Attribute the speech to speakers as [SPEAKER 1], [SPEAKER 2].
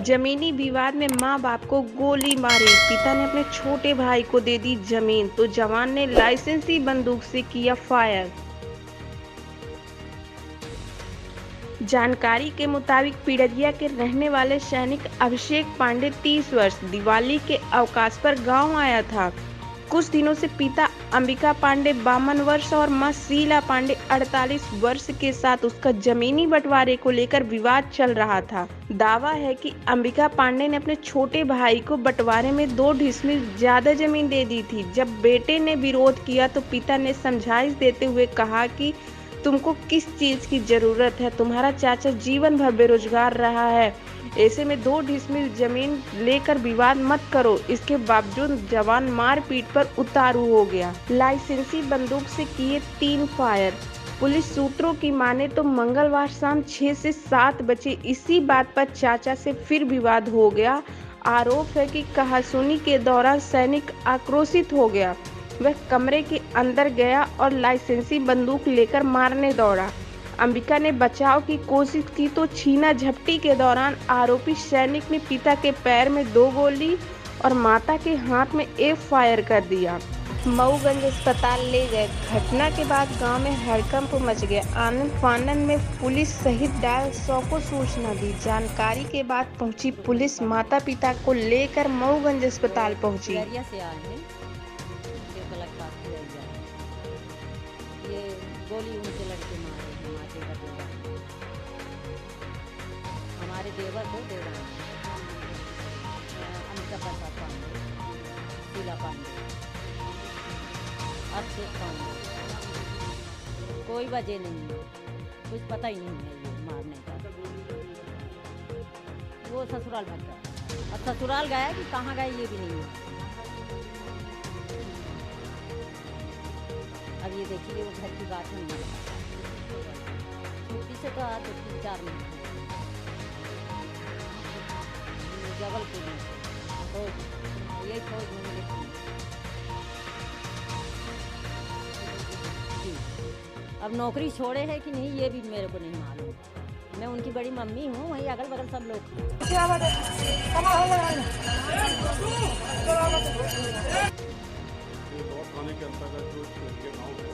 [SPEAKER 1] जमीनी विवाद में मां बाप को गोली मारी, पिता ने अपने छोटे भाई को दे दी जमीन तो जवान ने लाइसेंसी बंदूक से किया फायर। जानकारी के मुताबिक पिड़रिया के रहने वाले सैनिक अभिषेक पांडे 30 वर्ष दिवाली के अवकाश पर गांव आया था। कुछ दिनों से पिता अंबिका पांडे 52 वर्ष और मां शीला पांडे 48 वर्ष के साथ उसका जमीनी बंटवारे को लेकर विवाद चल रहा था। दावा है कि अंबिका पांडे ने अपने छोटे भाई को बंटवारे में 2 डिसमिल ज्यादा जमीन दे दी थी। जब बेटे ने विरोध किया तो पिता ने समझाइश देते हुए कहा कि तुमको किस चीज की जरूरत है, तुम्हारा चाचा जीवन भर बेरोजगार रहा है, ऐसे में 2 डिसमिल जमीन लेकर विवाद मत करो। इसके बावजूद जवान मारपीट पर उतारू हो गया। लाइसेंसी बंदूक से किए 3 फायर। पुलिस सूत्रों की माने तो मंगलवार शाम 6 से 7 बजे इसी बात पर चाचा से फिर विवाद हो गया। आरोप है कि कहासुनी के दौरान सैनिक आक्रोशित हो गया। वह कमरे के अंदर गया और लाइसेंसी बंदूक लेकर मारने दौड़ा। अंबिका ने बचाव की कोशिश की तो छीना झपटी के दौरान आरोपी सैनिक ने पिता के पैर में 2 गोली और माता के हाथ में 1 फायर कर दिया। मऊगंज अस्पताल ले गए। घटना के बाद गांव में हड़कंप मच गया। आनन फानन में पुलिस सहित डायल 100 को सूचना दी। जानकारी के बाद पहुंची पुलिस माता पिता को लेकर मऊगंज अस्पताल पहुंची।
[SPEAKER 2] ये गोली उनके लड़के मारे हमारे देवर, हमारे देवर को देवर अंबिका प्रसाद पांडे, शीला पांडे, अभिषेक पांडे। कोई वजह नहीं है, कुछ पता ही नहीं है ये मारने का। वो ससुराल भाग गया। अब ससुराल गया कि कहाँ गए ये भी नहीं है। अब ये देखिए वो घर की बात नहीं है। छुट्टी से तो आज 3-4 महीने जबलपुर में तो यही फौज में मिले जी। अब नौकरी छोड़े है कि नहीं ये भी मेरे को नहीं मालूम। मैं उनकी बड़ी मम्मी हूँ, वहीं अगल बगल सब लोग।
[SPEAKER 3] थाने के अंतर्गत जो गाँव है